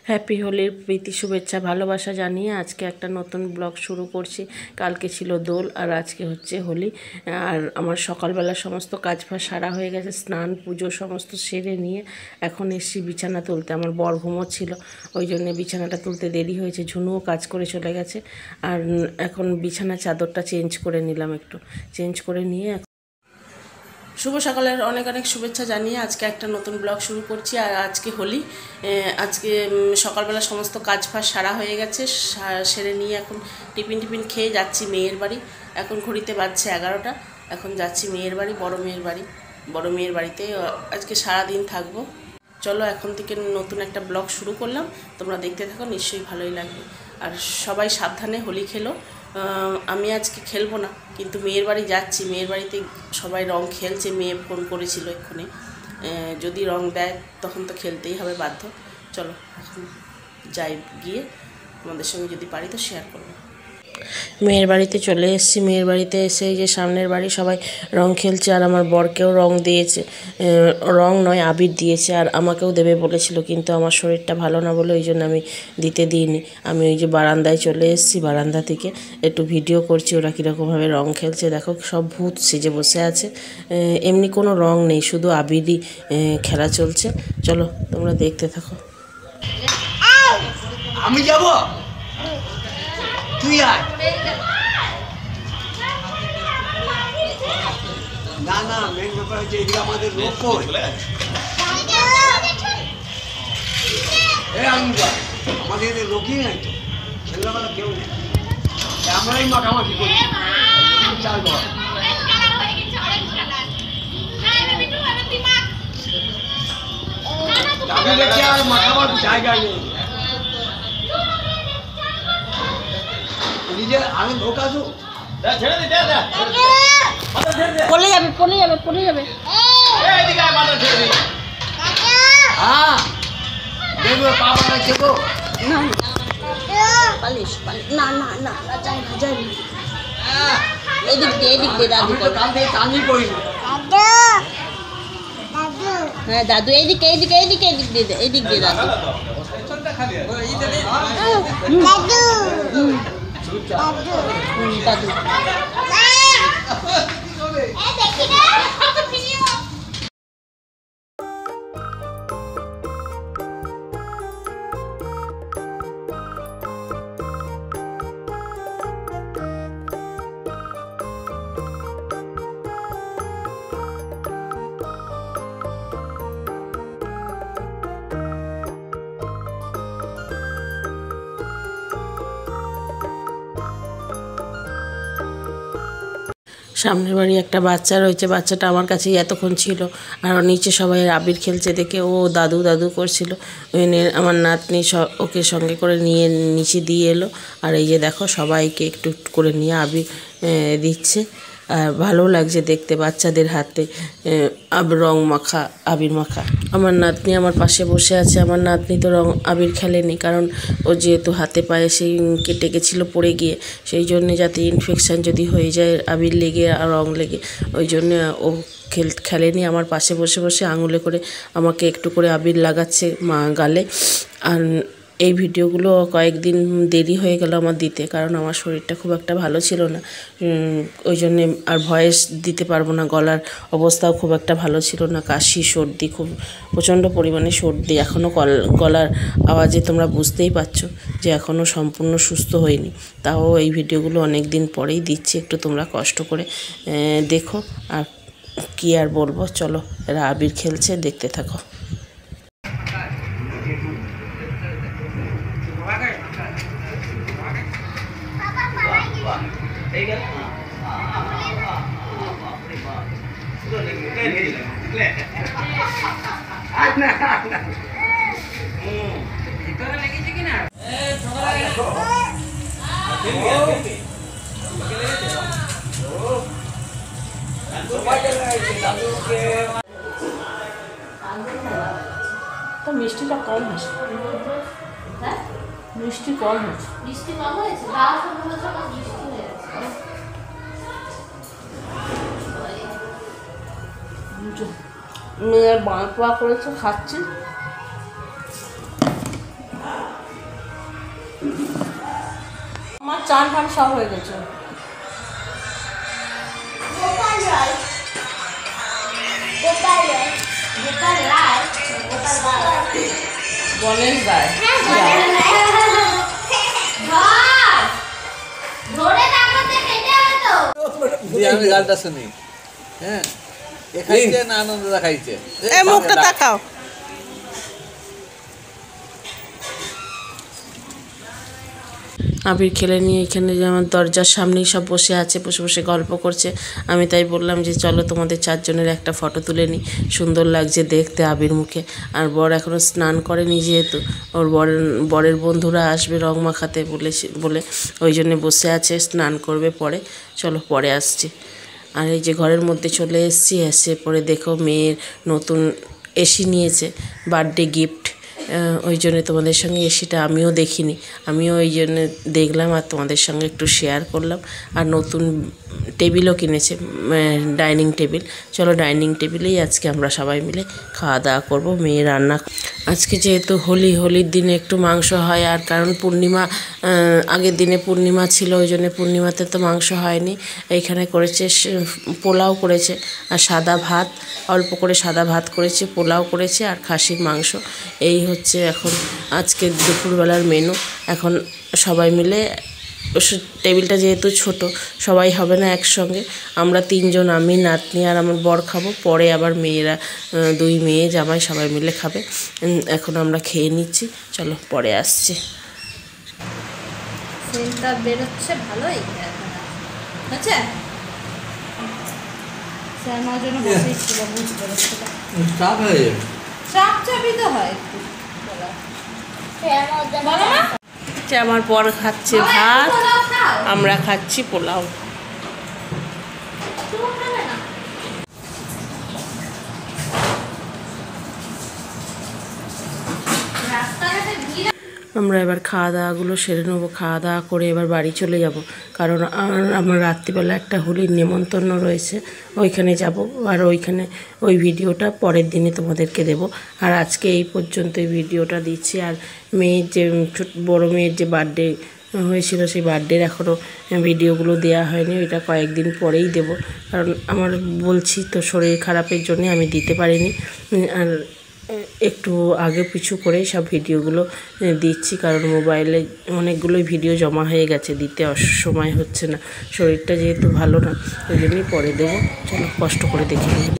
Happy হোলির প্রীতি শুভেচ্ছা ভালোবাসা জানিয়ে আজকে একটা নতুন ব্লগ শুরু করছি। কালকে ছিল দোল আর আজকে হচ্ছে হোলি। আর আমার সকালবেলা সমস্ত কাজ ফাজ সারা হয়ে গেছে, স্নান পুজো সমস্ত সেরে নিয়ে এখন এসছি বিছানা তুলতে। আমার বর ঘুমোচ্ছিল, ওই জন্য বিছানাটা তুলতে দেরি হয়েছে। ঝুনুও কাজ করে চলে গেছে। আর এখন বিছানা চাদরটা চেঞ্জ করে নিলাম, একটু চেঞ্জ করে নিয়ে শুভ সকালের অনেক অনেক শুভেচ্ছা জানিয়ে আজকে একটা নতুন ব্লগ শুরু করছি। আর আজকে হোলি, আজকে সকালবেলা সমস্ত কাজ ফাজ সারা হয়ে গেছে, সেরে নিয়ে এখন টিফিন খেয়ে যাচ্ছি মেয়ের বাড়ি। এখন ঘড়িতে বাজছে 11টা। এখন যাচ্ছি মেয়ের বাড়ি, বড় মেয়ের বাড়িতে আজকে সারাদিন থাকবো। চলো এখন থেকে নতুন একটা ব্লগ শুরু করলাম, তোমরা দেখতে থাকো, নিশ্চয়ই ভালোই লাগবে। আর সবাই সাবধানে হোলি খেলো। আমি আজকে খেলবো না, কিন্তু মেয়ের বাড়ি যাচ্ছি। মেয়ের বাড়িতে সবাই রং খেলছে, মেয়ে ফোন করেছিল এক্ষুনি। যদি রং দেয় তখন তো খেলতেই হবে বাধ্য। চলো এখন যাই, গিয়ে তোমাদের সঙ্গে যদি পারি তো শেয়ার করবো। মেয়ের বাড়িতে চলে এসেছি। মেয়ের বাড়িতে এসে যে সামনের বাড়ি সবাই রং খেলছে, আর আমার বরকেও রং দিয়েছে, রং নয় আবির দিয়েছে, আর আমাকেও দেবে বলেছিল, কিন্তু আমার শরীরটা ভালো না বলে ওই জন্য আমি দিতে দিইনি। আমি ওই যে বারান্দায় চলে এসেছি, বারান্দা থেকে একটু ভিডিও করছি ওরা কীরকমভাবে রং খেলছে। দেখো সব ভূত সেজে বসে আছে, এমনি কোনো রং নেই, শুধু আবিরই খেলা চলছে। চলো তোমরা দেখতে থাকো। আমি যাব, তুই আয়। না না, মেন ব্যাপার হচ্ছে এদিকে আমাদের লোক কই। আমাদের এদের লোকই নাই তো, ছেলেবেলা কেউ নেই, আমরাই মাখামাখি করি। চাল ঘর আমি দেখছি আর মাখাবার জায়গা নেই। নিজের আগে লোক আসুক, পড়ে যাবে। হ্যাঁ দেখবো পাবা না চেপো না এদিক দিয়ে দাদু কাল থেকে কানই করি না। হ্যাঁ দাদু এইদিকে দিয়ে দাদু। দাদু সামনের বাড়ি একটা বাচ্চা রয়েছে, বাচ্চাটা আমার কাছেই এতক্ষণ ছিল। আর নিচে সবাই আবির খেলছে দেখে ও দাদু করছিল। ওই আমার নাতনি ওকে সঙ্গে করে নিয়ে নিচে দিয়ে এলো। আর এই যে দেখো সবাইকে একটু করে নিয়ে আবির দিচ্ছে। আর ভালো লাগছে দেখতে বাচ্চাদের হাতে রং মাখা, আবির মাখা। আমার নাতনি আমার পাশে বসে আছে। আমার নাতনি তো রং আবির খেলেনি, কারণ ও যেহেতু হাতে পায়ে সেই কেটে গেছিলো পড়ে গিয়ে, সেই জন্যে যাতে ইনফেকশান যদি হয়ে যায় আবির লেগে আর রং লেগে, ওই জন্যে ও খেলেনি। আমার পাশে বসে আঙুলে করে আমাকে একটু করে আবির লাগাচ্ছে গালে। আর এই ভিডিওগুলো কয়েকদিন দেরি হয়ে গেল আমার দিতে, কারণ আমার শরীরটা খুব একটা ভালো ছিল না, ওই জন্যে আর ভয়েস দিতে পারবো না। গলার অবস্থাও খুব একটা ভালো ছিল না, কাশি সর্দি, খুব প্রচণ্ড পরিমাণে সর্দি। এখনও গলার আওয়াজে তোমরা বুঝতেই পারছো যে এখনও সম্পূর্ণ সুস্থ হয়নি। তাও এই ভিডিওগুলো অনেক দিন পরেই দিচ্ছি, একটু তোমরা কষ্ট করে দেখো। আর কি আর বলবো, চলো এরা আবির খেলছে, দেখতে থাকো। তো মিষ্টিটা কম হয়েছে, মিষ্টি কম হয়েছে। মেয়ের মালপোয়া করেছে, খাচ্ছি। আমার চান ফান সব হয়ে গেছে। গণেশ রায় আমি গানটা শুনি। হ্যাঁ, এ খাইছে না আনন্দদা খাইছে? মুখটা তাকাও। আবির খেলে নিয়ে এখানে যে আমার দরজার সামনেই সব বসে আছে, বসে বসে গল্প করছে। আমি তাই বললাম যে চলো তোমাদের চারজনের একটা ফটো তুলে নিই, সুন্দর লাগছে দেখতে আবির মুখে। আর বর এখনও স্নান করেনি, যেহেতু ওর বরের বন্ধুরা আসবে রং মাখাতে বলে ওই জন্যে বসে আছে, স্নান করবে পরে। চলো পরে আসছি। আর এই যে ঘরের মধ্যে চলে এসেছি, এসে পরে দেখো মেয়ের নতুন এসি নিয়েছে, বার্থডে গিফট। ওই জন্য তোমাদের সঙ্গে এসিটা আমিও দেখিনি, আমিও ওই জন্য দেখলাম আর তোমাদের সঙ্গে একটু শেয়ার করলাম। আর নতুন টেবিলও কিনেছে, ডাইনিং টেবিল। চলো ডাইনিং টেবিলেই আজকে আমরা সবাই মিলে খাওয়া দাওয়া করবো। মেয়ে রান্না আজকে যেহেতু হোলির দিনে একটু মাংস হয়, আর কারণ পূর্ণিমা, আগের দিনে পূর্ণিমা ছিল, ওই জন্য পূর্ণিমাতে তো মাংস হয়নি। এইখানে করেছে পোলাও করেছে আর সাদা ভাত, অল্প করে সাদা ভাত করেছে, পোলাও করেছে আর খাসির মাংস। এই হচ্ছে এখন আজকে দুপুরবেলার মেনু। এখন সবাই মিলে, টেবিলটা যেহেতু ছোট, সবাই হবে না একসঙ্গে, আমরা তিনজন, আমি, নাতনি আর আমার বর খাবো। পরে আবার মেয়েরা, দুই মেয়ে জামাই সবাই মিলে খাবে। এখন আমরা খেয়ে নিচ্ছি, চলো পরে আসছি। সেন্টটা বেরোচ্ছে ভালোই হচ্ছে। আমার জন্য বসেই ছিল, বুঝতে পেরেছি। চাপ হয়ে যাবে। চাপই তো হয় একটু। বলো না, আমার বর খাচ্ছে ভাত, আমরা খাচ্ছি পোলাও। আমরা এবার খাওয়া দাওয়াগুলো সেরে নেবো, খাওয়া দাওয়া করে এবার বাড়ি চলে যাব, কারণ আমার রাত্রিবেলা একটা হোলির নেমন্তন্ন রয়েছে, ওইখানে যাব। আর ওইখানে ওই ভিডিওটা পরের দিনে তোমাদেরকে দেব। আর আজকে এই পর্যন্ত এই ভিডিওটা দিচ্ছি। আর মেয়ের যে বড়ো মেয়ের যে বার্থডে হয়েছিল, সেই বার্থডের এখনও ভিডিওগুলো দেওয়া হয়নি, ওইটা কয়েকদিন পরেই দেব। কারণ আমার বলছি তো, শরীর খারাপের জন্য আমি দিতে পারিনি। আর একটু আগে পিছু করেই সব ভিডিওগুলো দিচ্ছি, কারণ মোবাইলে অনেকগুলোই ভিডিও জমা হয়ে গেছে, দিতে সময় হচ্ছে না। শরীরটা যেহেতু ভালো না, ওই জন্যই পরে দেবো। চলো কষ্ট করে দেখে নিই।